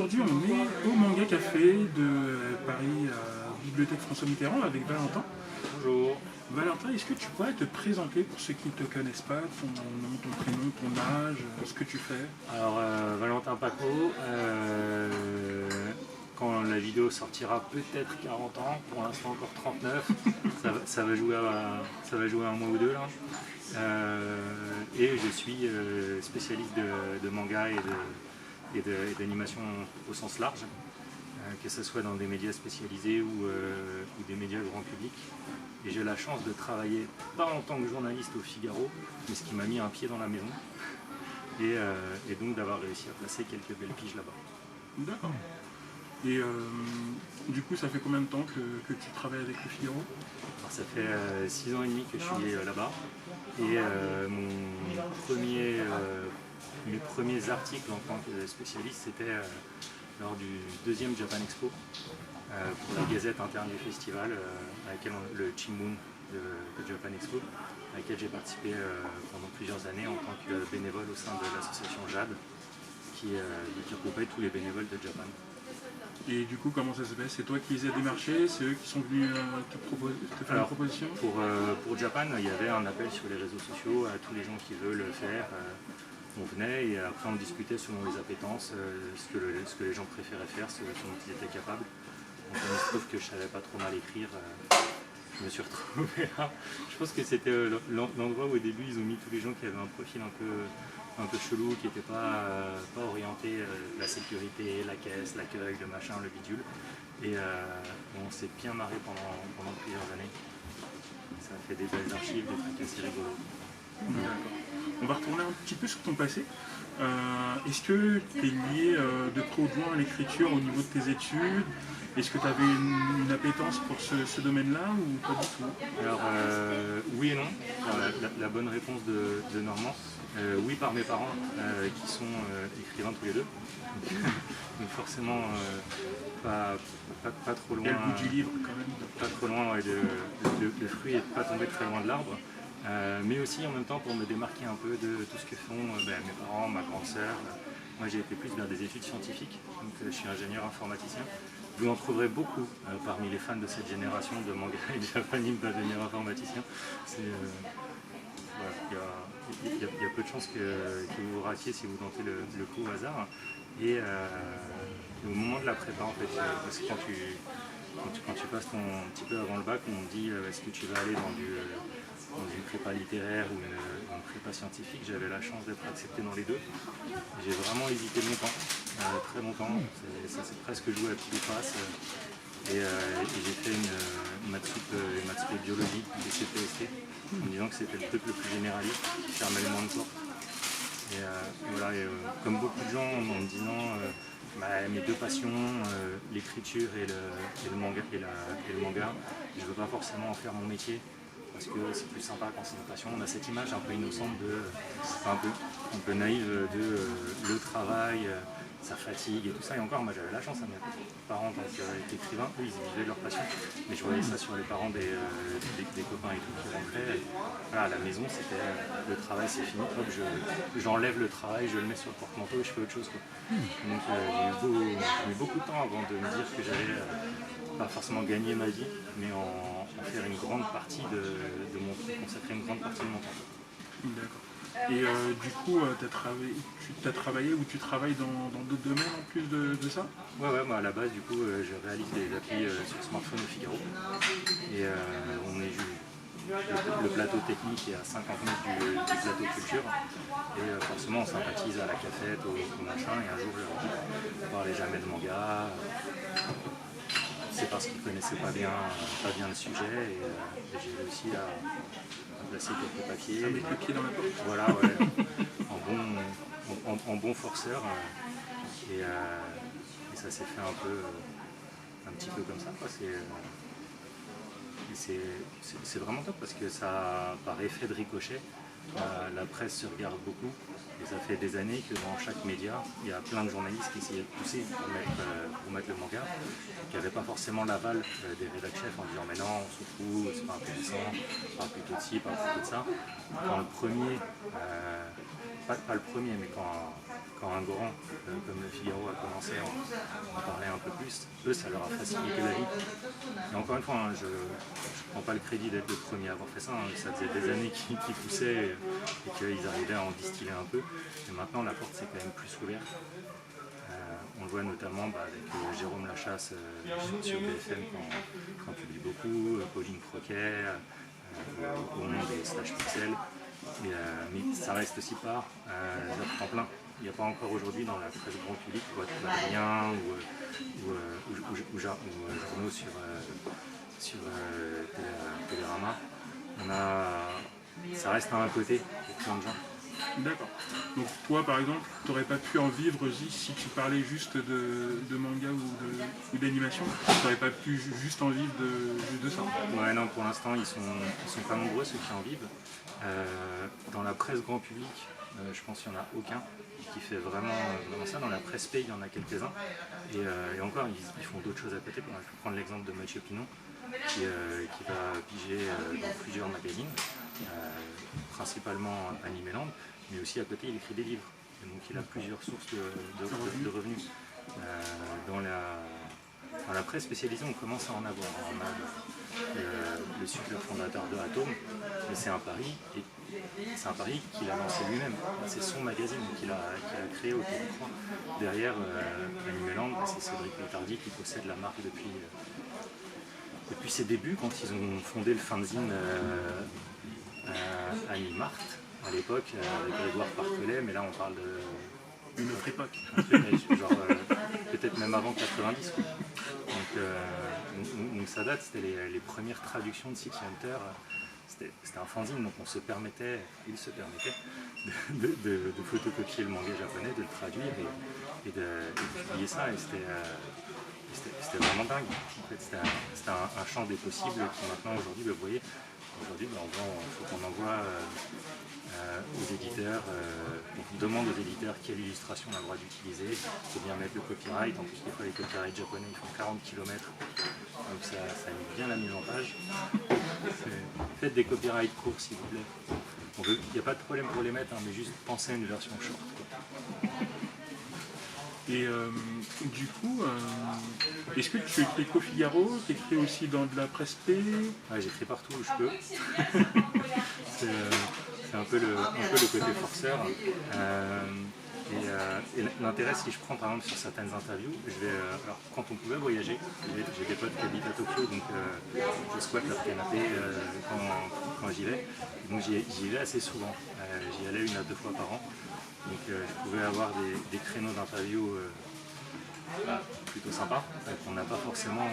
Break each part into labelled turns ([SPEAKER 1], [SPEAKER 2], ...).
[SPEAKER 1] aujourd'hui on est au Manga Café de Paris à Bibliothèque François Mitterrand avec Valentin.
[SPEAKER 2] Bonjour.
[SPEAKER 1] Valentin, est-ce que tu pourrais te présenter pour ceux qui ne te connaissent pas, ton nom, ton prénom, ton âge, ce que tu fais?
[SPEAKER 2] Alors Valentin Paco, quand la vidéo sortira peut-être 40 ans, pour l'instant encore 39, ça va jouer à un mois ou deux là. Et je suis spécialiste de manga et d'animation au sens large, que ce soit dans des médias spécialisés ou des médias grand public. Et j'ai la chance de travailler, pas en tant que journaliste au Figaro, mais ce qui m'a mis un pied dans la maison, et donc d'avoir réussi à placer quelques belles piges là-bas.
[SPEAKER 1] D'accord. Et du coup, ça fait combien de temps que tu travailles avec le Figaro?
[SPEAKER 2] Alors, ça fait 6 ans et demi que je suis là-bas, et mes premiers articles en tant que spécialiste, c'était lors du 2e Japan Expo, pour la gazette interne du festival, le Chimbun de Japan Expo, à laquelle j'ai participé pendant plusieurs années en tant que bénévole au sein de l'association JAD, qui regroupait tous les bénévoles de Japan.
[SPEAKER 1] Et du coup, comment ça se fait? C'est toi qui les as démarchés? C'est eux qui sont venus te faire une proposition?
[SPEAKER 2] Pour Japan, il y avait un appel sur les réseaux sociaux à tous les gens qui veulent le faire. On venait et après on discutait selon les appétences, ce que les gens préféraient faire, ce dont ils étaient capables. Donc il se trouve que je ne savais pas trop mal écrire. Je me suis retrouvé là. Je pense que c'était l'endroit où au début ils ont mis tous les gens qui avaient un profil un peu chelou, qui n'étaient pas orientés la sécurité, la caisse, l'accueil, le machin, le bidule. Et on s'est bien marré pendant plusieurs années. Ça a fait des belles archives, des trucs assez rigolos.
[SPEAKER 1] On va retourner un petit peu sur ton passé. Est-ce que tu es lié de près ou de loin à l'écriture au niveau de tes études? Est-ce que tu avais une appétence pour ce domaine-là ou pas du tout?
[SPEAKER 2] Alors oui et non. La bonne réponse de Normand. Oui, par mes parents qui sont écrivains tous les deux. Donc forcément pas trop loin.
[SPEAKER 1] Il y a le goût du livre quand même.
[SPEAKER 2] Pas trop loin, ouais, le fruit n'est pas tombé très loin de l'arbre. Mais aussi en même temps pour me démarquer un peu de tout ce que font mes parents, ma grande sœur. Moi j'ai été plus vers des études scientifiques, donc je suis ingénieur informaticien. Vous en trouverez beaucoup parmi les fans de cette génération de manga et de japanime d'ingénieurs informaticiens. Il y a peu de chances que vous vous ratiez si vous tentez le coup au hasard. Et au moment de la prépa, en fait, parce que quand tu passes un petit peu avant le bac, on me dit est-ce que tu vas aller dans une prépa littéraire ou une prépa scientifique. J'avais la chance d'être accepté dans les deux. J'ai vraiment hésité longtemps, très longtemps. Ça s'est presque joué à toutes les faces. Et j'ai fait une maths sup et maths spé biologie des CPST, en me disant que c'était le truc le plus généraliste, qui fermait le moins de portes. Et voilà, comme beaucoup de gens, en me disant mes deux passions, l'écriture et le manga, je ne veux pas forcément en faire mon métier, parce que c'est plus sympa quand c'est une passion. On a cette image un peu innocente, un peu naïve de le travail, ça fatigue et tout ça. Et encore, moi j'avais la chance, mes parents en tant qu'écrivains, eux ils vivaient de leur passion, mais je voyais ça sur les parents des copains et tout qui rentraient. Voilà, à la maison c'était le travail c'est fini, hop, j'enlève le travail, je le mets sur le porte-manteau et je fais autre chose, quoi. Donc j'ai eu beaucoup de temps avant de me dire que j'allais pas forcément gagner ma vie, mais en faire une grande partie consacrer une grande partie de mon temps.
[SPEAKER 1] D'accord. Et du coup, tu as travaillé ou tu travailles dans d'autres domaines en plus de ça?
[SPEAKER 2] Ouais, moi à la base, du coup, je réalise des applis sur smartphone au Figaro. Et on est le plateau technique est à 50 mètres du plateau culture. Et forcément, on sympathise à la cafette, au machin. Et un jour, je leur dis, on parlait jamais de manga. C'est parce qu'ils ne connaissaient pas bien le sujet. Et j'ai réussi à placer quelques papiers.
[SPEAKER 1] À mettre le pied dans la porte.
[SPEAKER 2] Voilà, ouais. en bon forceur. Et ça s'est fait un petit peu comme ça, quoi. C'est vraiment top parce que ça, par effet de ricochet, la presse se regarde beaucoup et ça fait des années que dans chaque média, il y a plein de journalistes qui essayaient de pousser pour mettre le manga, qui n'avaient pas forcément l'aval des rédacteurs chefs en disant mais non, on se fout, c'est pas intéressant, parle plutôt de ci, parle plutôt de ça. Quand le premier, pas le premier, mais quand un grand comme le Figaro a commencé à en parler un peu plus, eux ça leur a facilité la vie. Et encore une fois, hein, je ne prends pas le crédit d'être le premier à avoir fait ça, hein. Ça faisait des années qu'ils poussaient et qu'ils arrivaient à en distiller un peu. Et maintenant la porte s'est quand même plus ouverte. On le voit notamment avec Jérôme Lachasse sur BFM quand on publie beaucoup, Pauline Croquet, au nom des Slash Pixel. Mais ça reste aussi pas leur tremplin. Il n'y a pas encore aujourd'hui dans la presse grand public, Adrien ou journaux sur Télérama. Ça reste à un côté pour plein de gens.
[SPEAKER 1] D'accord. Donc toi par exemple, tu n'aurais pas pu en vivre si tu parlais juste de manga ou d'animation, tu n'aurais pas pu juste en vivre de ça?
[SPEAKER 2] Ouais, non, pour l'instant ils sont pas nombreux ceux qui en vivent. Dans la presse grand public, je pense qu'il n'y en a aucun qui fait vraiment ça. Dans la presse P, il y en a quelques-uns. Et encore, ils font d'autres choses à côté. Je vais prendre l'exemple de Mathieu Pinon qui va piger dans plusieurs magazines, principalement Animeland, mais aussi à côté il écrit des livres. Et donc il a plusieurs sources de revenus. Dans la presse spécialisée, on commence à en avoir. On a le super fondateur de Atom, mais c'est un pari, et c'est un pari qu'il a lancé lui-même. C'est son magazine qu'il a créé autour de croix. Derrière Animeland, c'est Cédric Letardi qui possède la marque depuis ses débuts, quand ils ont fondé le fanzine Animart à l'époque, avec Grégoire Partelet, mais là on parle
[SPEAKER 1] Une autre époque.
[SPEAKER 2] Genre peut-être même avant 90. Quoi. Donc ça date, c'était les premières traductions de City Hunter. C'était un fanzine, donc il se permettait de photocopier le manga japonais, de le traduire et de publier ça. Et c'était vraiment dingue. En fait, c'était un champ des possibles qui maintenant, aujourd'hui, vous voyez, il faut qu'on envoie aux éditeurs, on demande aux éditeurs quelle illustration on a le droit d'utiliser, il faut bien mettre le copyright, en plus des fois les copyrights japonais ils font 40 km, donc ça met bien la mise en page. Faites des copyrights courts s'il vous plaît. Il n'y a pas de problème pour les mettre, hein, mais juste pensez à une version short. Quoi.
[SPEAKER 1] Et du coup, est-ce que tu écris qu'au Figaro, tu écris aussi dans de la presse P?
[SPEAKER 2] Ouais, j'écris partout où je peux. C'est un peu le côté forceur. Et l'intérêt, si je prends par exemple sur certaines interviews, alors quand on pouvait voyager, j'ai des potes qui habitent à Tokyo, donc je squatte leur canapé quand j'y vais. Donc j'y vais assez souvent. J'y allais 1 à 2 fois par an. Donc je pouvais avoir des créneaux d'interview plutôt sympas, qu'on n'a pas forcément.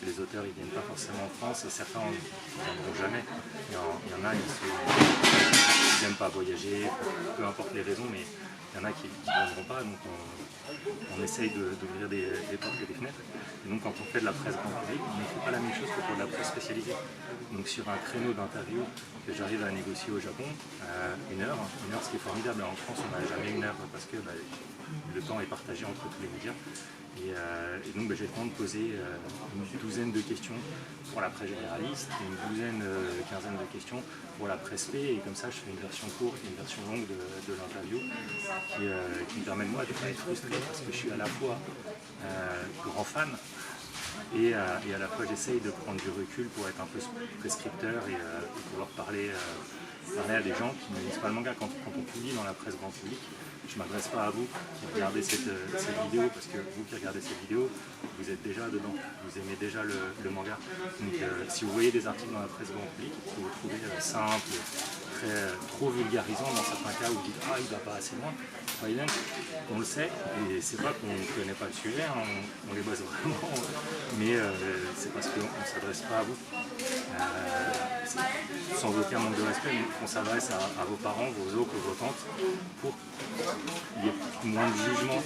[SPEAKER 2] Les auteurs ils viennent pas forcément en France et certains n'en vont jamais. Il y en a, ils n'aiment pas voyager, peu importe les raisons, mais il y en a qui ne viendront pas. Donc on essaye d'ouvrir des portes et des fenêtres. Et donc quand on fait de la presse grand public, on ne fait pas la même chose que pour de la presse spécialisée. Donc sur un créneau d'interview que j'arrive à négocier au Japon, 1 heure, ce qui est formidable. En France on n'a jamais 1 heure parce que le temps est partagé entre tous les médias. Et donc j'ai le temps de poser une douzaine de questions pour la presse généraliste et une quinzaine de questions pour la presse P. Et comme ça, je fais une version courte et une version longue de l'interview qui me permet de moi de ne pas être frustré parce que je suis à la fois grand fan et à la fois j'essaye de prendre du recul pour être un peu prescripteur et pouvoir parler à des gens qui ne lisent pas le manga. Quand on publie dans la presse grand public, je ne m'adresse pas à vous qui regardez cette vidéo, parce que vous qui regardez cette vidéo, vous êtes déjà dedans, vous aimez déjà le manga. Donc si vous voyez des articles dans la presse grand public que vous trouvez simples, trop vulgarisants dans certains cas, où vous dites « Ah, il ne va pas assez loin », on le sait, et c'est pas qu'on ne connaît pas le sujet, hein, on les bosse vraiment, mais c'est parce qu'on ne s'adresse pas à vous. Sans aucun manque de respect, on s'adresse à vos parents, vos oncles, vos tantes, pour qu'il y ait moins de jugement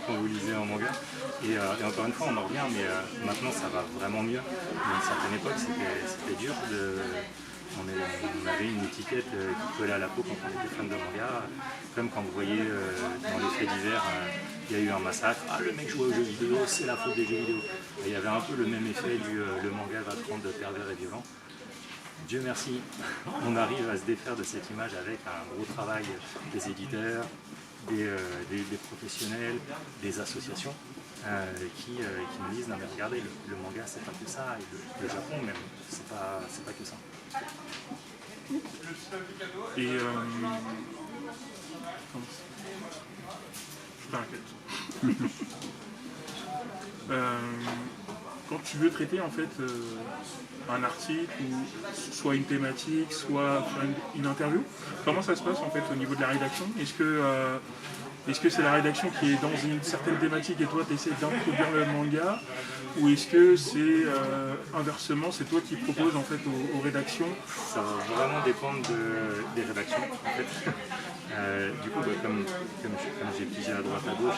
[SPEAKER 2] quand vous lisez un manga. Et encore une fois, on en revient, mais maintenant ça va vraiment mieux. À une certaine époque, c'était dur on avait une étiquette qui collait à la peau quand on était fan de manga, comme quand vous voyez dans les faits divers, il y a eu un massacre, le mec jouait aux jeux vidéo, c'est la faute des jeux vidéo. Et il y avait un peu le même effet du le manga va te rendre pervers et violent. Dieu merci, on arrive à se défaire de cette image avec un gros travail des éditeurs, des professionnels, des associations qui nous disent non mais regardez, le manga c'est pas que ça, et le Japon même, c'est pas que ça.
[SPEAKER 1] Et je t'inquiète. Quand tu veux traiter en fait un article ou soit une thématique, soit faire une interview, comment ça se passe en fait au niveau de la rédaction? Est-ce que c'est la rédaction qui est dans une certaine thématique et toi tu essaies d'introduire le manga, ou est-ce que c'est inversement, c'est toi qui proposes en fait aux rédactions?
[SPEAKER 2] Ça va vraiment dépendre des rédactions en fait. Du coup, comme j'ai pigé à droite à gauche,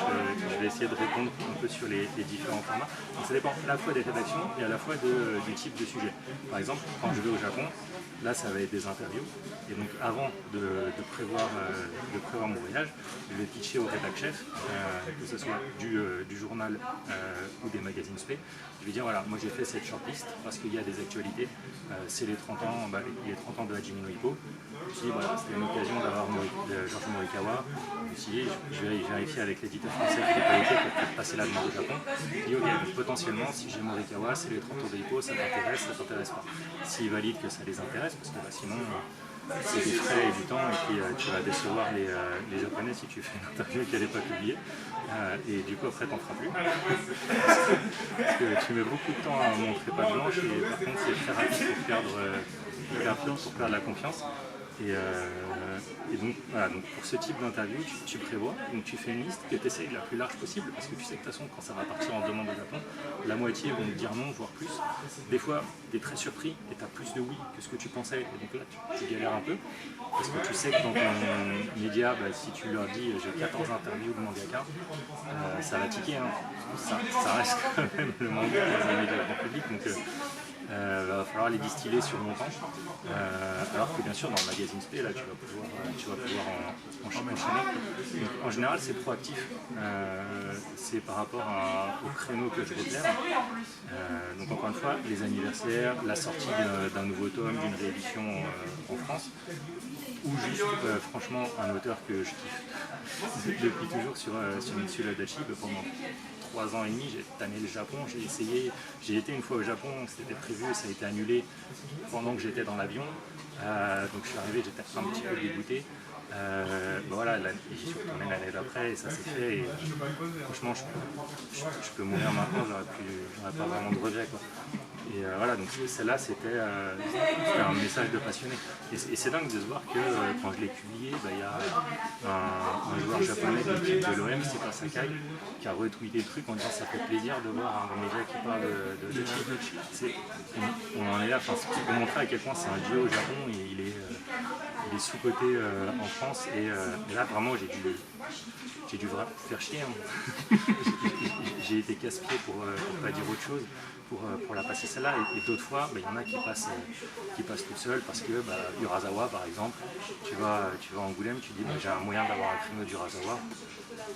[SPEAKER 2] je vais essayer de répondre un peu sur les différents formats. Donc ça dépend à la fois des rédactions et à la fois du type de sujet. Par exemple, quand je vais au Japon, là ça va être des interviews. Et donc avant de prévoir mon voyage, je vais pitcher au rédac chef, que ce soit du journal ou des magazines spé. Je vais dire voilà, moi j'ai fait cette shortlist parce qu'il y a des actualités. C'est les 30 ans, les 30 ans de Hajime no Ippo. Je me suis dit, voilà, c'était une occasion d'avoir George Morikawa. Je me suis dit, je vais vérifier avec l'éditeur français qui n'est pas été pour faire passer la demande au Japon. Je dis, ok, donc potentiellement, si j'ai Morikawa, c'est les 30 ans de Ippo, ça t'intéresse pas. S'ils valident que ça les intéresse, parce que sinon, c'est des frais et du temps, et puis tu vas décevoir les Japonais si tu fais une interview qu'elle n'est pas publiée. Et du coup, après, t'en feras plus. Parce que tu mets beaucoup de temps à montrer pas de blanche, et par contre, c'est très rapide pour perdre la confiance. Et donc, voilà, donc pour ce type d'interview, tu prévois, donc tu fais une liste que tu essayes la plus large possible, parce que tu sais que de toute façon, quand ça va partir en demande au Japon, la moitié vont te dire non, voire plus. Des fois, tu es très surpris et tu as plus de oui que ce que tu pensais, et donc là, tu galères un peu, parce que tu sais que dans ton média, si tu leur dis j'ai 14 interviews de mangaka, ça va tiquer, hein. Ça reste quand même le manga dans un média grand public, donc va falloir les distiller sur longtemps, alors que bien sûr dans le magazine spé, là tu vas pouvoir enchaîner. Donc, en général c'est proactif, c'est par rapport au créneau que je repère. Donc encore une fois, les anniversaires, la sortie d'un nouveau tome, d'une réédition en France, ou juste franchement un auteur que je kiffe depuis toujours sur Mitsuyo Adachi, pendant 3 ans et demi, j'ai tanné le Japon, j'ai été une fois au Japon, c'était prévu, ça a été annulé pendant que j'étais dans l'avion, donc je suis arrivé, j'étais un petit peu dégoûté. Voilà, j'y suis retourné l'année d'après et ça s'est fait, et franchement je peux mourir maintenant, j'aurais pas vraiment de regrets, quoi. Et voilà, donc celle-là c'était un message de passionné. Et c'est dingue de se voir que quand je l'ai publié, il y a un joueur japonais de l'équipe de l'OM, c'est pas Sakai, qui a retweeté le truc en disant ça fait plaisir de voir un média qui parle de Chi. On en est là, c'est pour montrer à quel point c'est un dieu au Japon, et il est sous-coté en France, et là vraiment j'ai dû faire chier, hein. J'ai été casse-pied pour pas dire autre chose, pour la passer celle-là, et d'autres fois il y en a qui passent tout seul, parce que Urasawa par exemple, tu vas à Angoulême, tu dis j'ai un moyen d'avoir un créneau d'Urasawa,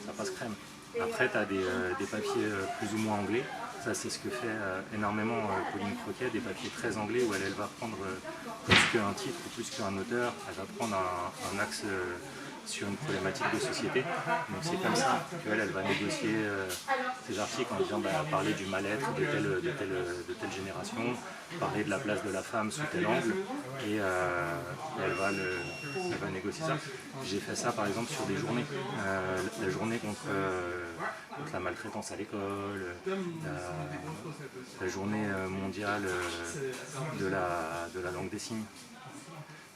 [SPEAKER 2] ça passe crème. Après tu as des papiers plus ou moins anglais. Ça, c'est ce que fait énormément Pauline Croquet, des papiers très anglais où elle va prendre plus qu'un titre ou plus qu'un auteur, elle va prendre un axe sur une problématique de société. Donc c'est comme ça qu'elle va négocier ses articles en disant parler du mal-être de telle génération, parler de la place de la femme sous tel angle, et elle va négocier ça. J'ai fait ça par exemple sur des journées, la journée contre la maltraitance à l'école, la journée mondiale de la langue des signes.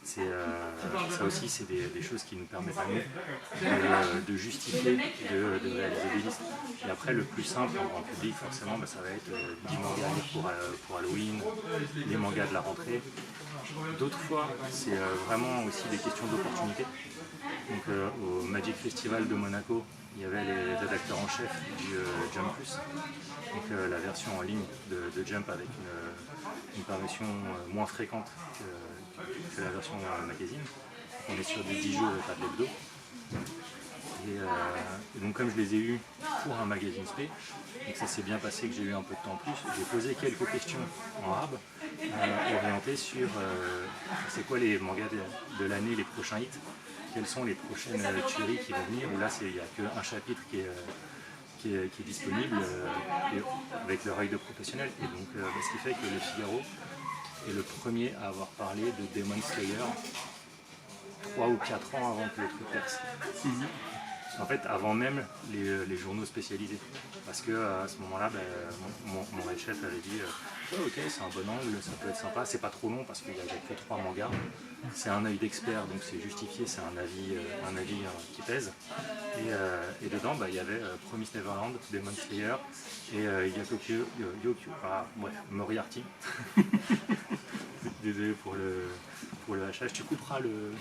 [SPEAKER 2] Ça aussi, c'est des choses qui nous permettent à nous de justifier, de réaliser des listes. Et après, le plus simple en grand public, forcément, ça va être 10 mangas à lire pour Halloween, les mangas de la rentrée. D'autres fois, c'est vraiment aussi des questions d'opportunité. Donc au Magic Festival de Monaco, il y avait les rédacteurs en chef du Jump Plus, donc la version en ligne de Jump avec une parution moins fréquente que la version magazine. On est sur des 10 jours et pas de l'hebdo. Et donc comme je les ai eus pour un magazine spé, et que ça s'est bien passé, que j'ai eu un peu de temps en plus, j'ai posé quelques questions en arabe, orienté sur c'est quoi les mangas de l'année, les prochains hits, quelles sont les prochaines tueries qui vont venir, où là il n'y a qu'un chapitre qui est disponible avec l'oreille de professionnel. Et donc ce qui fait que Le Figaro est le premier à avoir parlé de Demon Slayer 3 ou 4 ans avant que le truc perce. En fait, avant même les journaux spécialisés. Parce que à ce moment-là, mon chef avait dit ok, c'est un bon angle, ça peut être sympa, c'est pas trop long parce qu'il n'y avait que 3 mangas. C'est un œil d'expert, donc c'est justifié, c'est un avis qui pèse. Et dedans, il y avait Promised Neverland, Demon Slayer et Yokyu, Moriarty. Désolé pour le hachage, tu couperas le...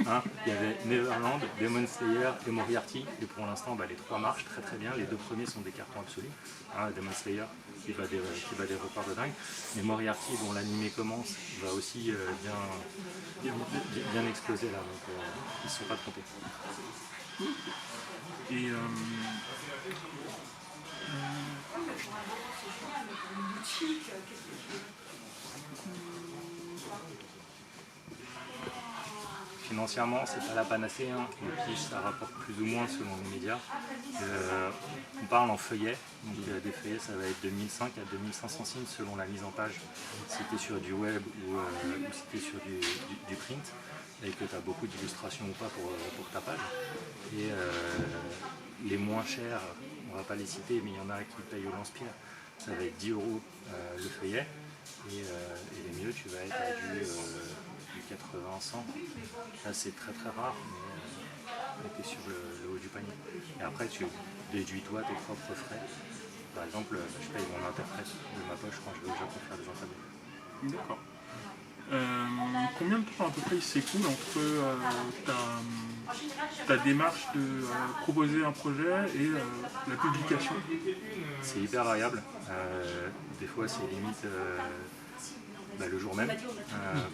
[SPEAKER 2] Hein, il y avait Neverland, Demon Slayer et Moriarty, et pour l'instant les 3 marchent très très bien. Les 2 premiers sont des cartons absolus. Hein, Demon Slayer qui bat des records de dingue, mais Moriarty, dont l'animé commence, va aussi bien exploser là, donc ils ne se sont pas trompés.
[SPEAKER 1] Et
[SPEAKER 2] financièrement, c'est pas la panacée, hein. Les piges, ça rapporte plus ou moins selon les médias. On parle en feuillets, donc des feuillets, ça va être de 1005 à 2500 signes selon la mise en page, si tu es sur du web ou si tu es sur du print, et que tu as beaucoup d'illustrations ou pas pour ta page. Et les moins chers, on va pas les citer, mais il y en a qui payent au lance-pierre, ça va être 10 € le feuillet, et les mieux, tu vas être à du 80-100. Là c'est très très rare, mais tu es sur le haut du panier. Et après tu déduis toi tes propres frais. Par exemple, je paye mon interprète de ma poche quand je vais au Japon faire des interviews.
[SPEAKER 1] d'accord. Combien de temps à peu près il s'écoule entre ta démarche de proposer un projet et la publication?
[SPEAKER 2] C'est hyper variable. Des fois c'est limite le jour même.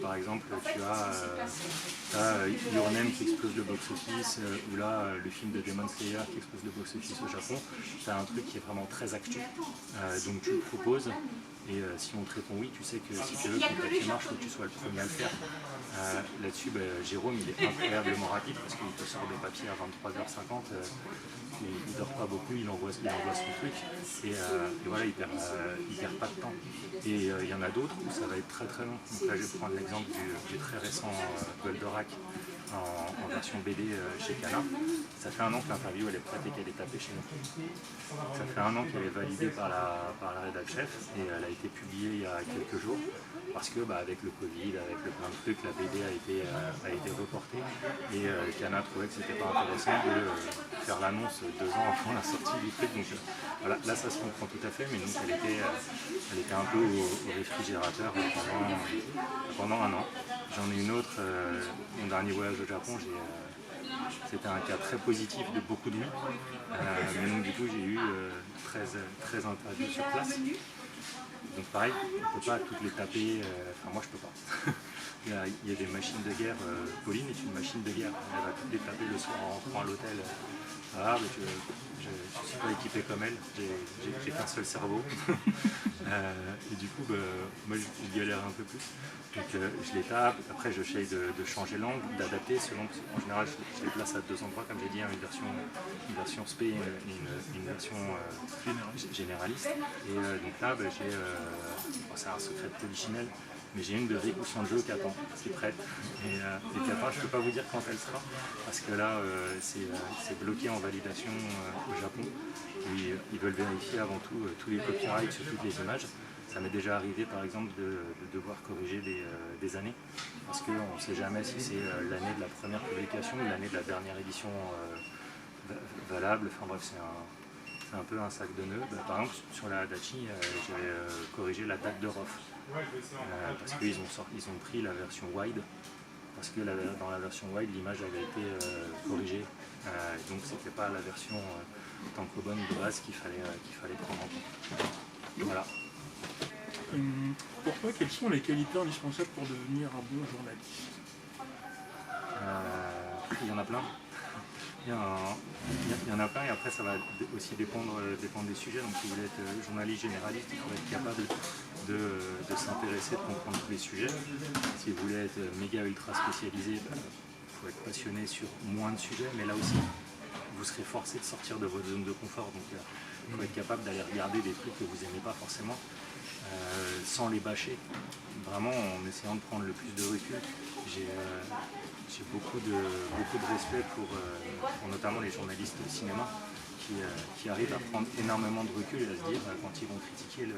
[SPEAKER 2] Par exemple, tu as Your Name qui explose le box-office, ou là, le film de Demon Slayer qui explose le box-office au Japon. Tu as un truc qui est vraiment très actu. Donc tu le proposes, et si on te répond oui, tu sais que si tu veux que le papier marche, il faut que tu sois le premier à le faire. Là-dessus, Jérôme, il est incroyablement rapide parce qu'il te sort des papiers à 23h50. Il ne dort pas beaucoup, il envoie son truc, et voilà, il perd pas de temps. Et il y en a d'autres où ça va être très très long. Donc là, je vais prendre l'exemple du très récent Goldorak en version BD chez Kana. Ça fait 1 an que l'interview elle est prête et qu'elle est tapée chez nous. Ça fait 1 an qu'elle est validée par la rédac chef, et elle a été publiée il y a quelques jours. Parce que avec le Covid, avec le plein de trucs, la BD a été reportée, et Kana trouvait que c'était pas intéressant de faire l'annonce 2 ans avant la sortie du truc. Donc voilà, là ça se comprend tout à fait, mais donc elle était un peu au réfrigérateur pendant 1 an. J'en ai une autre, mon dernier voyage au Japon, c'était un cas très positif de beaucoup de nuits, mais donc du coup j'ai eu 13 interviews sur place. Donc pareil, on ne peut pas toutes les taper, enfin moi je peux pas. il y a des machines de guerre, Pauline est une machine de guerre, elle va toutes les taper le soir en rentrant à l'hôtel. Ah, mais je ne suis pas équipé comme elle, j'ai qu'un seul cerveau. Et du coup, moi je galère un peu plus. Donc je les tape, après j'essaye de changer l'angle, d'adapter selon. En général, je les place à 2 endroits, comme j'ai dit, une version spé et une version généraliste. Et donc là, c'est un secret de polichinelle, mais j'ai une de Riku Sanjo qui attend, qui est prête, et qui attend. Je ne peux pas vous dire quand elle sera, parce que là, c'est bloqué en validation au Japon. Ils veulent vérifier avant tout tous les copyrights sur toutes les images. Ça m'est déjà arrivé par exemple de devoir corriger des années, parce qu'on ne sait jamais si c'est l'année de la première publication ou l'année de la dernière édition valable. Enfin bref, c'est un peu un sac de nœuds. Par exemple, sur la Adachi, j'avais corrigé la date de ROF, parce qu'ils ont pris la version wide, parce que dans la version wide, l'image avait été corrigée, donc c'était pas la version tankobon de base qu'il fallait prendre en compte. Voilà.
[SPEAKER 1] Pour toi, quelles sont les qualités indispensables pour devenir un bon journaliste?
[SPEAKER 2] Il y en a plein. Il y en a plein, et après ça va aussi dépendre des sujets. Donc si vous voulez être journaliste généraliste, il faut être capable de s'intéresser, de comprendre tous les sujets. Si vous voulez être méga ultra spécialisé, il faut être passionné sur moins de sujets, mais là aussi, vous serez forcé de sortir de votre zone de confort. Donc il faut être capable d'aller regarder des trucs que vous n'aimez pas forcément, sans les bâcher. Vraiment en essayant de prendre le plus de recul. J'ai beaucoup de respect pour notamment les journalistes de cinéma qui arrivent à prendre énormément de recul et à se dire, quand ils vont critiquer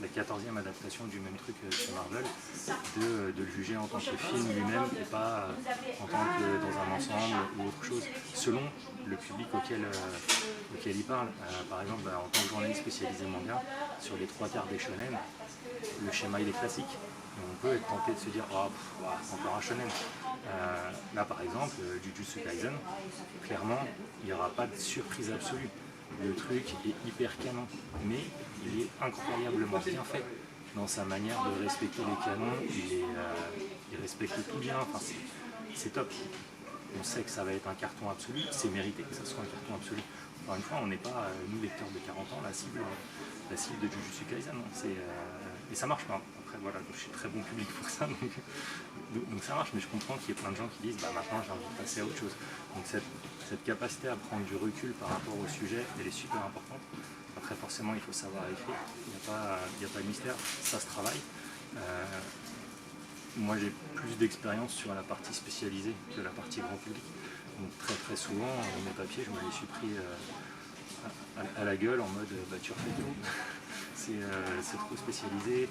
[SPEAKER 2] la 14e adaptation du même truc chez Marvel, de le juger en tant que film lui-même et pas en tant que dans un ensemble ou autre chose, selon le public auquel il parle. Par exemple, en tant que journaliste spécialisé manga, sur les 3/4 des shonen, le schéma il est classique. Et on peut être tenté de se dire, oh, encore un shonen. Là par exemple, Jujutsu Kaisen, clairement, il n'y aura pas de surprise absolue. Le truc est hyper canon, mais il est incroyablement bien fait dans sa manière de respecter les canons, il respecte tout bien, enfin, c'est top. On sait que ça va être un carton absolu, c'est mérité que ça soit un carton absolu. Encore une fois, on n'est pas, nous lecteurs de 40 ans, la cible de Jujutsu Kaisen. Et ça marche pas. Après voilà, je suis très bon public pour ça, donc ça marche, mais je comprends qu'il y ait plein de gens qui disent maintenant j'ai envie de passer à autre chose. Donc cette capacité à prendre du recul par rapport au sujet, elle est super importante. Après forcément il faut savoir écrire, il n'y a pas de mystère, ça se travaille. Moi j'ai plus d'expérience sur la partie spécialisée que la partie grand public. Donc très souvent, mes papiers, je me les suis pris à la gueule en mode tu refais tout. C'est trop spécialisé.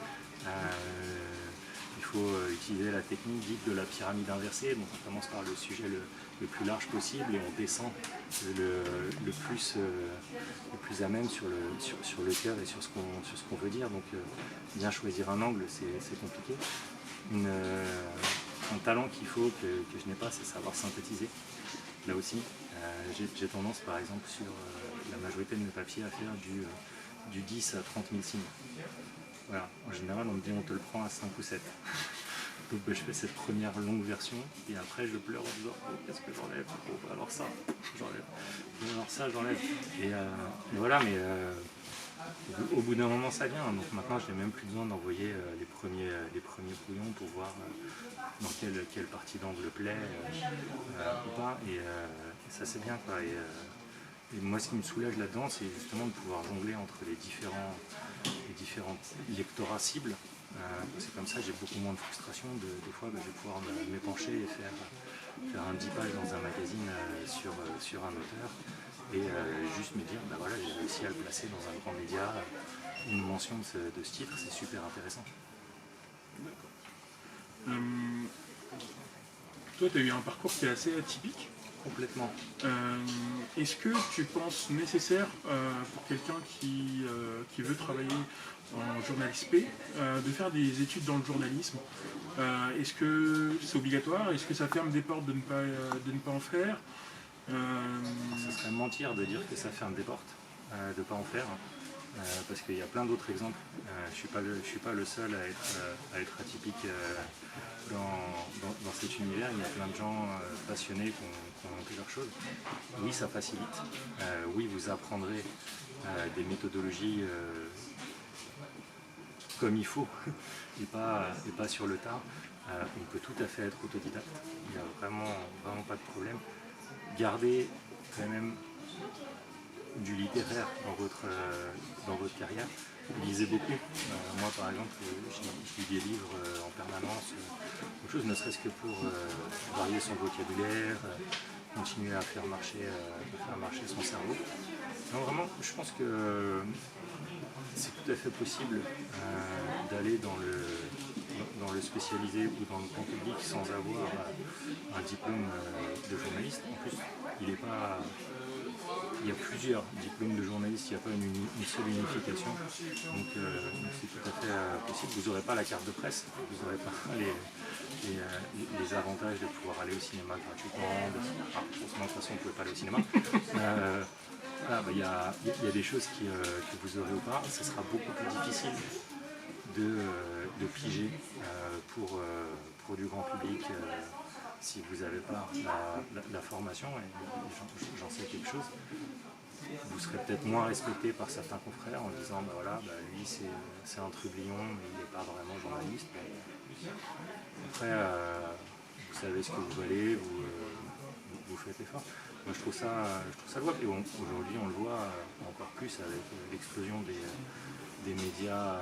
[SPEAKER 2] Il faut utiliser la technique dite de la pyramide inversée. Donc on commence par le sujet le plus large possible et on descend le plus à même sur le cœur et sur ce qu'on veut dire. Donc bien choisir un angle, c'est compliqué. Un talent qu'il faut que je n'ai pas, c'est savoir synthétiser. Là aussi, j'ai tendance par exemple sur la majorité de mes papiers à faire du 10 à 30 000 signes. Voilà. En général, on me dit on te le prend à 5 ou 7. Donc je fais cette première longue version et après je pleure en disant qu'est-ce que j'enlève, alors ça, j'enlève, alors ça, j'enlève. Et voilà, mais au bout d'un moment ça vient. Donc maintenant je n'ai même plus besoin d'envoyer les premiers brouillons pour voir dans quelle partie d'angle plaît ou pas. Et ça c'est bien quoi. Et moi ce qui me soulage là-dedans c'est justement de pouvoir jongler entre les différents lectorats cibles. C'est comme ça j'ai beaucoup moins de frustration. Des fois je vais pouvoir m'épancher et faire un 10 pages dans un magazine sur un auteur et juste me dire voilà j'ai réussi à le placer dans un grand média, une mention de ce titre, c'est super intéressant.
[SPEAKER 1] Toi tu as eu un parcours qui est assez atypique.
[SPEAKER 2] Complètement.
[SPEAKER 1] Est-ce que tu penses nécessaire pour quelqu'un qui veut travailler en journalisme de faire des études dans le journalisme? Est-ce que c'est obligatoire? Est-ce que ça ferme des portes de ne pas en faire?
[SPEAKER 2] Ce serait mentir de dire que ça ferme des portes, de ne pas en faire. Parce qu'il y a plein d'autres exemples. Je ne suis pas le seul à être atypique dans cet univers. Il y a plein de gens passionnés qui ont monté leurs choses. Oui, ça facilite. Oui, vous apprendrez des méthodologies comme il faut et pas sur le tard. On peut tout à fait être autodidacte. Il n'y a vraiment pas de problème. Gardez quand même du littéraire dans votre carrière. Lisez beaucoup. Moi par exemple, je lis des livres en permanence, ne serait-ce que pour varier son vocabulaire, continuer à faire marcher son cerveau. Donc vraiment, je pense que c'est tout à fait possible d'aller dans le spécialisé ou dans le grand public sans avoir un diplôme de journaliste. En plus, il y a plusieurs diplômes de journaliste, il n'y a pas une seule unification. Donc c'est tout à fait possible. Vous n'aurez pas la carte de presse, vous n'aurez pas les avantages de pouvoir aller au cinéma gratuitement. Forcément, de toute façon, vous ne pouvez pas aller au cinéma. Il y a des choses que vous aurez ou pas. Ce sera beaucoup plus difficile de piger pour du grand public si vous n'avez pas la formation, et j'en sais quelque chose. vous serez peut-être moins respecté par certains confrères en disant bah voilà, bah lui c'est un trublion mais il n'est pas vraiment journaliste. Après, vous savez ce que vous valez, vous faites l'effort. Moi je trouve ça louable. Et aujourd'hui on le voit encore plus avec l'explosion des médias,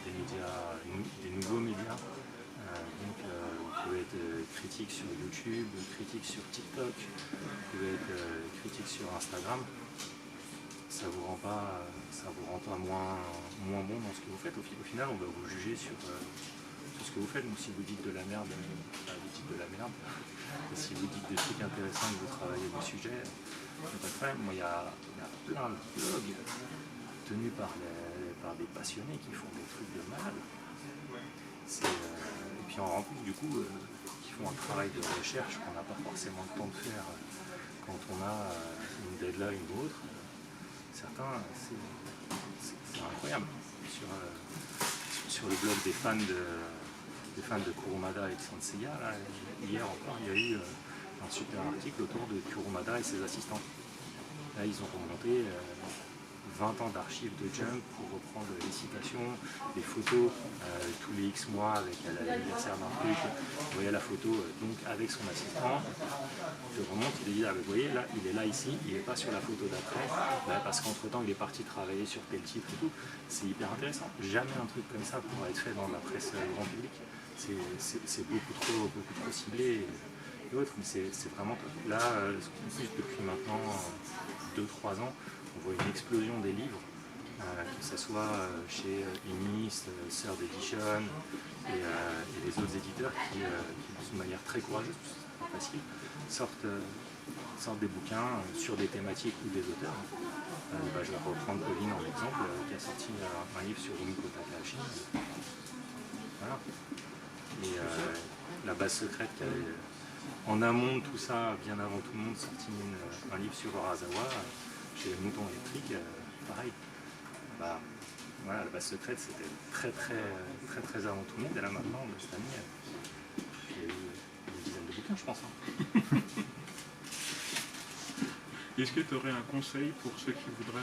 [SPEAKER 2] des nouveaux médias. Vous pouvez être critique sur YouTube, critique sur TikTok, vous pouvez être critique sur Instagram. Ça vous rend pas moins bon dans ce que vous faites. Au final, on va vous juger sur ce que vous faites. Donc si vous dites de la merde, vous dites de la merde. Et si vous dites des trucs intéressants, que vous travaillez des sujets, il n'y a pas de problème. Moi, il y a plein de blogs tenus par des passionnés qui font des trucs de malade. Et puis en plus, du coup, qui font un travail de recherche qu'on n'a pas forcément le temps de faire quand on a une deadline ou autre. Certains, c'est incroyable. Sur le blog des fans de Kurumada et de Sanseiya, là, hier encore, il y a eu un super article autour de Kurumada et ses assistants. Là, ils ont remonté 20 ans d'archives de Jump pour reprendre les citations, les photos tous les X mois avec l'anniversaire d'un truc. Vous voyez la photo donc avec son assistant. Je remonte, il dit, ah, vous voyez là, il est là ici, il n'est pas sur la photo d'après, parce qu'entre temps il est parti travailler sur tel titre et tout. C'est hyper intéressant. Jamais un truc comme ça pourra être fait dans la presse grand public. C'est beaucoup trop ciblé et autres, mais c'est vraiment top. Là, en plus depuis maintenant 2-3 ans, on voit une explosion des livres, que ce soit chez Inis, Third Edition et les autres éditeurs qui de manière très courageuse, c'est pas facile, sortent des bouquins sur des thématiques ou des auteurs. Je vais reprendre Pauline en exemple, qui a sorti un livre sur Rumiko Takahashi. Voilà. Et la base secrète qui avait, en amont de tout ça, bien avant tout le monde, sorti un livre sur Urasawa, chez les moutons électriques, pareil. Voilà, la base secrète, c'était très avant tout le monde, et là maintenant, cette année, il y a eu une dizaine de bouquins, je pense.
[SPEAKER 1] Est-ce que tu aurais un conseil pour ceux qui voudraient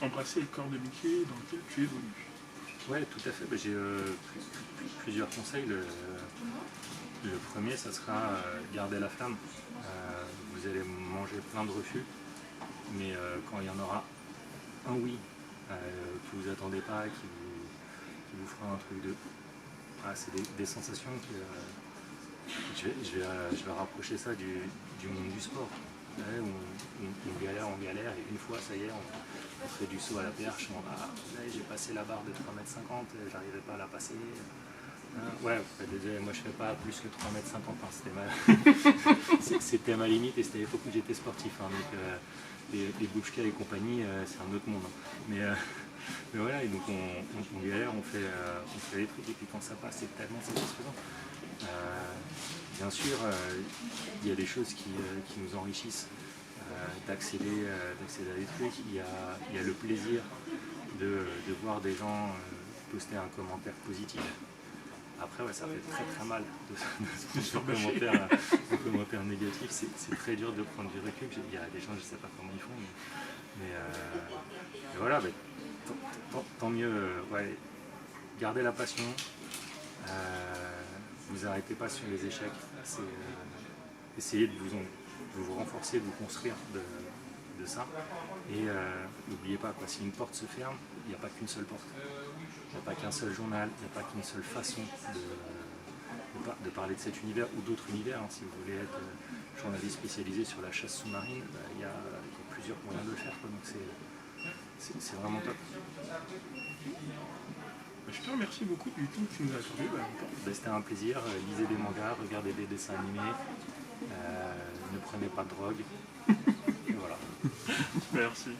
[SPEAKER 1] embrasser le corps de métier dans lequel tu évolues?
[SPEAKER 2] Oui, tout à fait. J'ai plusieurs conseils. Le premier, ça sera garder la flamme. Vous allez manger plein de refus, mais quand il y en aura un oui que vous attendez pas, qui vous fera un truc de... c'est des sensations que je vais rapprocher ça du monde du sport. Ouais, on galère et une fois ça y est on fait du saut à la perche, j'ai passé la barre de 3,50 m, j'arrivais pas à la passer. Désolé, moi je fais pas plus que 3,50 m, c'était ma limite et c'était à l'époque où j'étais sportif, donc les Bouchka et compagnie c'est un autre monde. Mais voilà, et donc on galère, on fait les trucs et puis quand ça passe c'est tellement satisfaisant. Bien sûr, il y a des choses qui nous enrichissent, d'accéder à des trucs. Il y a le plaisir de voir des gens poster un commentaire positif. Après, ça fait très mal de commentaires négatifs. C'est très dur de prendre du recul. Il y a des gens, je ne sais pas comment ils font, mais voilà, tant mieux. Gardez la passion. Vous n'arrêtez pas sur les échecs, essayez de vous renforcer, de vous construire de ça. Et n'oubliez pas, si une porte se ferme, il n'y a pas qu'une seule porte. Il n'y a pas qu'un seul journal, il n'y a pas qu'une seule façon de parler de cet univers ou d'autres univers. Si vous voulez être journaliste spécialisé sur la chasse sous-marine, il y a plusieurs moyens de le faire. Donc c'est vraiment top.
[SPEAKER 1] Je te remercie beaucoup du temps que tu nous as accordé.
[SPEAKER 2] C'était un plaisir. Lisez des mangas, regardez des dessins animés, ne prenez pas de drogue. Et voilà.
[SPEAKER 1] Merci.